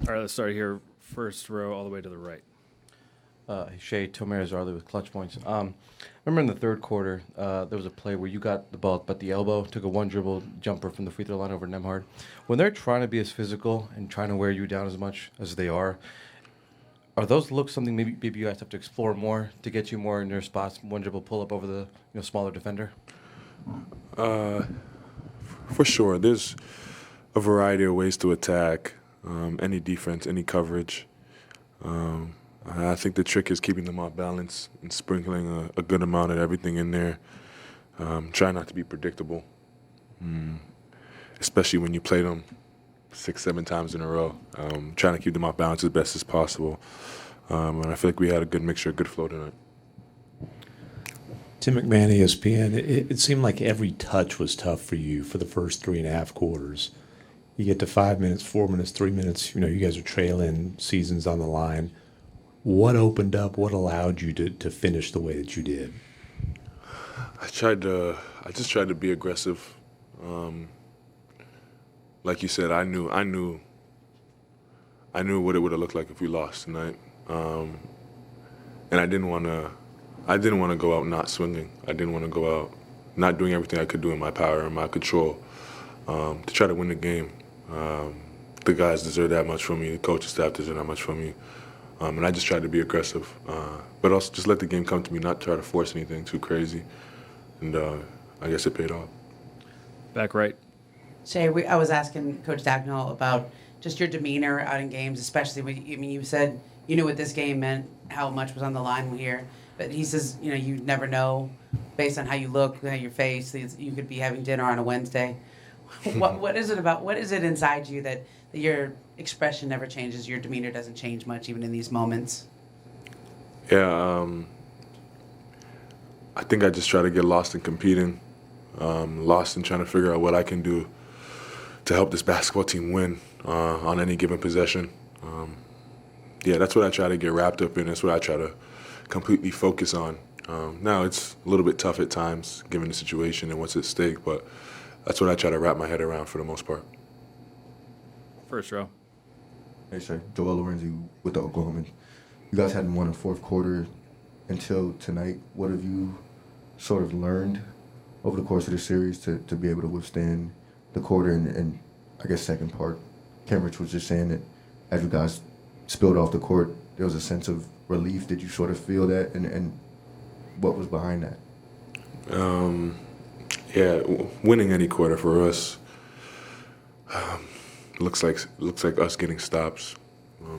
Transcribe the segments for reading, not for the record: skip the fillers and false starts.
All right, let's start here. First row all the way to the right. Shea Tomer-Zarley with Clutch Points. Remember in the third quarter, there was a play where you got the ball but the elbow, took a one-dribble jumper from the free throw line over Nemhard. When they're trying to be as physical and trying to wear you down as much as they are those looks something maybe you guys have to explore more to get you more in your spots, one dribble pull up over the smaller defender? For sure. There's a variety of ways to attack any defense, any coverage. I think the trick is keeping them off balance and sprinkling a good amount of everything in there. Try not to be predictable, especially when you play them 6-7 times in a row. Trying to keep them off balance as best as possible. And I feel like we had a good mixture, good flow tonight. Tim McMahon, ESPN, it seemed like every touch was tough for you for the first 3.5 quarters. You get to 5 minutes, 4 minutes, 3 minutes, you guys are trailing, seasons on the line. What opened up? What allowed you to finish the way that you did? I just tried to be aggressive. Like you said, I knew what it would have looked like if we lost tonight. And I didn't want to go out not swinging. I didn't want to go out not doing everything I could do in my power and my control to try to win the game. The guys deserve that much from me. The coaching staff deserve that much from me. And I just tried to be aggressive, but also just let the game come to me, not try to force anything too crazy. And I guess it paid off. Back right. Shai, I was asking Coach Dagnall about just your demeanor out in games, especially when you said you knew what this game meant, how much was on the line here. But he says, you never know based on how you look, how your face. You could be having dinner on a Wednesday. What is it about? What is it inside you that your expression never changes, your demeanor doesn't change much even in these moments? Yeah, I think I just try to get lost in competing, lost in trying to figure out what I can do to help this basketball team win on any given possession. Yeah, that's what I try to get wrapped up in. That's what I try to completely focus on. Now, it's a little bit tough at times, given the situation and what's at stake, but that's what I try to wrap my head around for the most part. First row. Hey, Shai. Joel Lorenzi with the Oklahomans. You guys hadn't won a fourth quarter until tonight. What have you sort of learned over the course of the series to be able to withstand the quarter? And I guess second part, Cambridge was just saying that as you guys spilled off the court, there was a sense of relief. Did you sort of feel that? And what was behind that? Yeah, winning any quarter for us looks like us getting stops.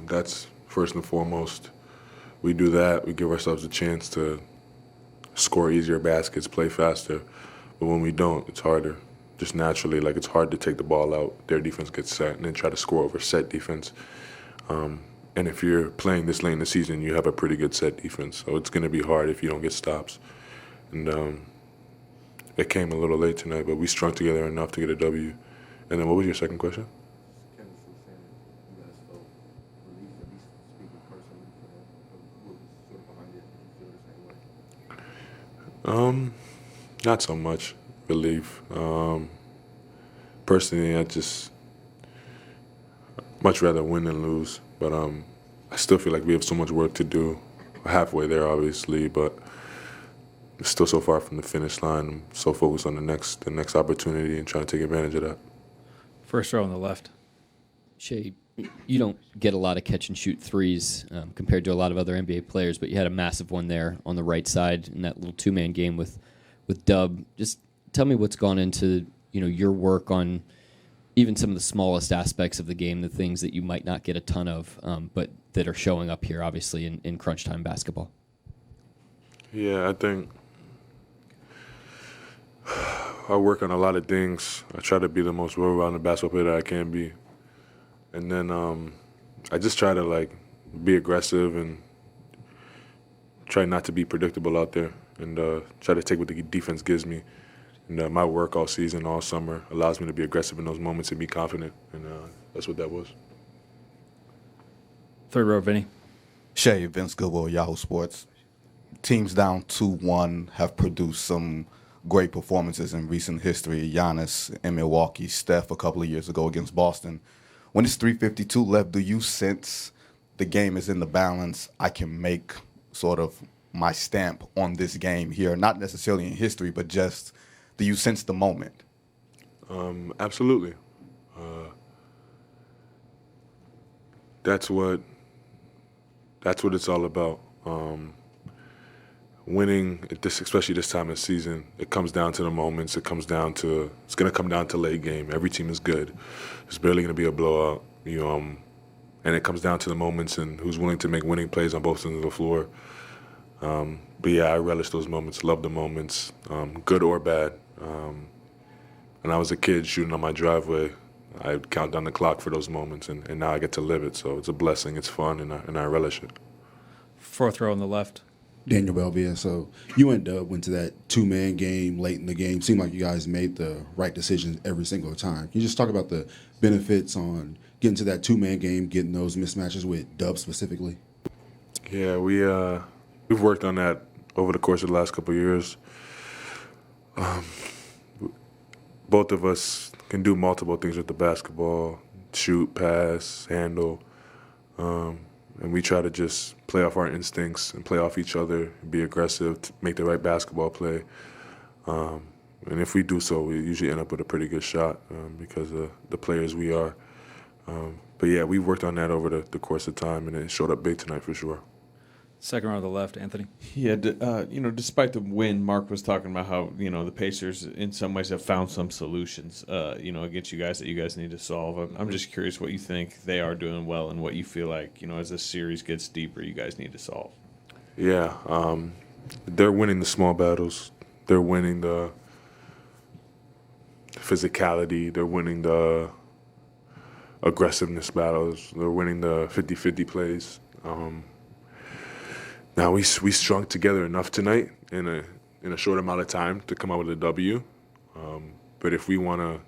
That's first and foremost. We do that, we give ourselves a chance to score easier baskets, play faster. But when we don't, it's harder. Just naturally, it's hard to take the ball out. Their defense gets set and then try to score over set defense. And if you're playing this late in the season, you have a pretty good set defense. So it's going to be hard if you don't get stops. And it came a little late tonight, but we strung together enough to get a W. And then what was your second question? Not so much relief. Personally, I just much rather win than lose. But I still feel like we have so much work to do. We're halfway there, obviously, but we're still so far from the finish line. I'm so focused on the next opportunity and trying to take advantage of that. First row on the left. Shai, you don't get a lot of catch-and-shoot threes compared to a lot of other NBA players, but you had a massive one there on the right side in that little two-man game with Dub. Just tell me what's gone into your work on even some of the smallest aspects of the game, the things that you might not get a ton of, but that are showing up here, obviously, in crunch time basketball. Yeah, I think I work on a lot of things. I try to be the most well-rounded basketball player that I can be. And then I just try to, be aggressive and try not to be predictable out there and try to take what the defense gives me. And my work all season, all summer, allows me to be aggressive in those moments and be confident. And that's what that was. Third row, Vinny. Shai, Vince Goodwill, Yahoo Sports. Teams down 2-1 have produced some great performances in recent history. Giannis in Milwaukee, Steph a couple of years ago against Boston. when it's 3:52 left, do you sense the game is in the balance? I can make sort of my stamp on this game here, not necessarily in history, but just do you sense the moment? Absolutely. That's what it's all about. Winning, especially this time of season, it comes down to the moments. It's going to come down to late game. Every team is good. It's barely going to be a blowout. And it comes down to the moments and who's willing to make winning plays on both ends of the floor. But yeah, I relish those moments, love the moments, good or bad. When I was a kid shooting on my driveway, I'd count down the clock for those moments, and now I get to live it. So it's a blessing, it's fun, and I relish it. Fourth row on the left. Daniel Belvia. So you and Dub went to that two-man game late in the game. Seemed like you guys made the right decisions every single time. Can you just talk about the benefits on getting to that two-man game, getting those mismatches with Dub specifically? Yeah, we've worked on that over the course of the last couple of years. Both of us can do multiple things with the basketball: shoot, pass, handle. And we try to just play off our instincts and play off each other, be aggressive, make the right basketball play. And if we do so, we usually end up with a pretty good shot because of the players we are. But yeah, we've worked on that over the course of time, and it showed up big tonight for sure. Second row on the left, Anthony. Yeah, despite the win, Mark was talking about how, the Pacers in some ways have found some solutions, against you guys that you guys need to solve. I'm just curious what you think they are doing well and what you feel like, as this series gets deeper, you guys need to solve. Yeah, they're winning the small battles. They're winning the physicality. They're winning the aggressiveness battles. They're winning the 50-50 plays. Now we strung together enough tonight in a short amount of time to come out with a W. But if we want to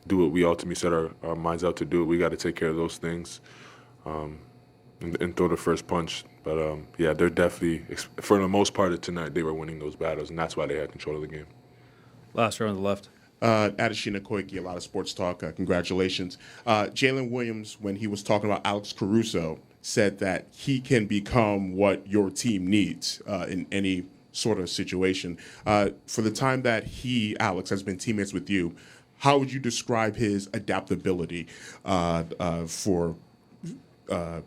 do what we ultimately set our minds out to do, we got to take care of those things and throw the first punch. But yeah, they're definitely, for the most part of tonight, they were winning those battles, and that's why they had control of the game. Last row on the left. Adeshina Koiki, a lot of sports talk. Congratulations. Jalen Williams, when he was talking about Alex Caruso, said that he can become what your team needs in any sort of situation. For the time that Alex, has been teammates with you, how would you describe his adaptability for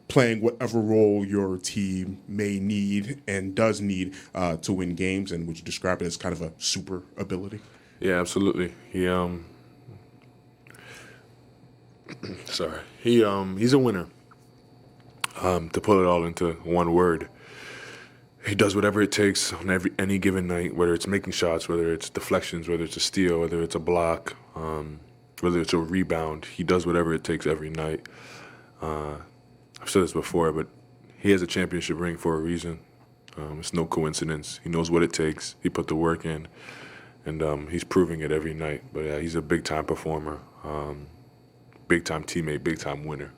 playing whatever role your team may need and does need to win games? And would you describe it as kind of a super ability? Yeah, absolutely. He's a winner. To put it all into one word, he does whatever it takes on any given night, whether it's making shots, whether it's deflections, whether it's a steal, whether it's a block, whether it's a rebound. He does whatever it takes every night. I've said this before, but he has a championship ring for a reason. It's no coincidence. He knows what it takes. He put the work in, and he's proving it every night. But yeah, he's a big-time performer, big-time teammate, big-time winner.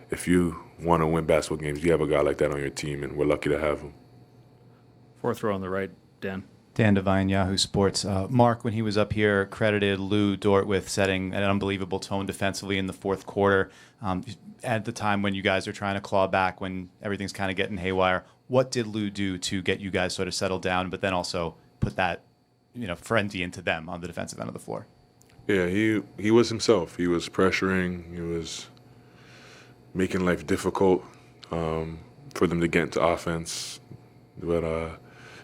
If you want to win basketball games, you have a guy like that on your team, and we're lucky to have him. Fourth row on the right, Dan. Dan Devine, Yahoo Sports. Mark, when he was up here, credited Lou Dort with setting an unbelievable tone defensively in the fourth quarter. At the time when you guys are trying to claw back, when everything's kind of getting haywire, what did Lou do to get you guys sort of settled down, but then also put that, frenzy into them on the defensive end of the floor? Yeah, he was himself. He was pressuring. He was making life difficult for them to get into offense. But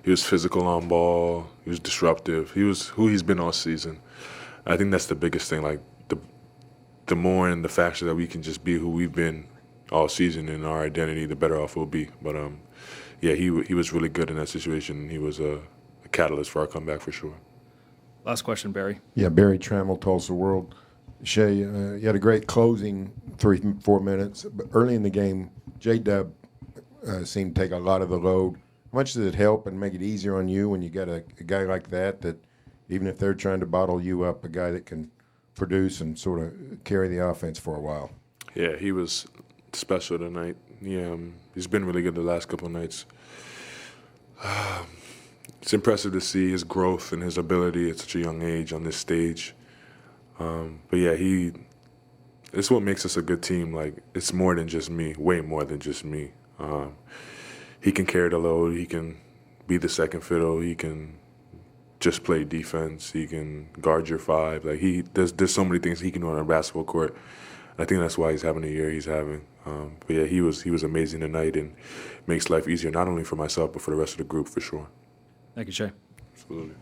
he was physical on ball. He was disruptive. He was who he's been all season. I think that's the biggest thing. Like the more and the faster that we can just be who we've been all season in our identity, the better off we'll be. But yeah, he was really good in that situation. He was a catalyst for our comeback for sure. Last question, Barry. Yeah, Barry Trammell, Tulsa World. Shai, you had a great closing 3-4 minutes, but early in the game, J-Dub seemed to take a lot of the load. How much does it help and make it easier on you when you got a guy like that even if they're trying to bottle you up, a guy that can produce and sort of carry the offense for a while? Yeah, he was special tonight. He's been really good the last couple of nights. It's impressive to see his growth and his ability at such a young age on this stage. But yeah, he it's what makes us a good team. Like, it's more than just me, way more than just me. He can carry the load. He can be the second fiddle. He can just play defense. He can guard your five. Like, there's so many things he can do on a basketball court. I think that's why he's having the year he's having. But yeah, he was amazing tonight and makes life easier, not only for myself, but for the rest of the group, for sure. Thank you, Shai. Absolutely.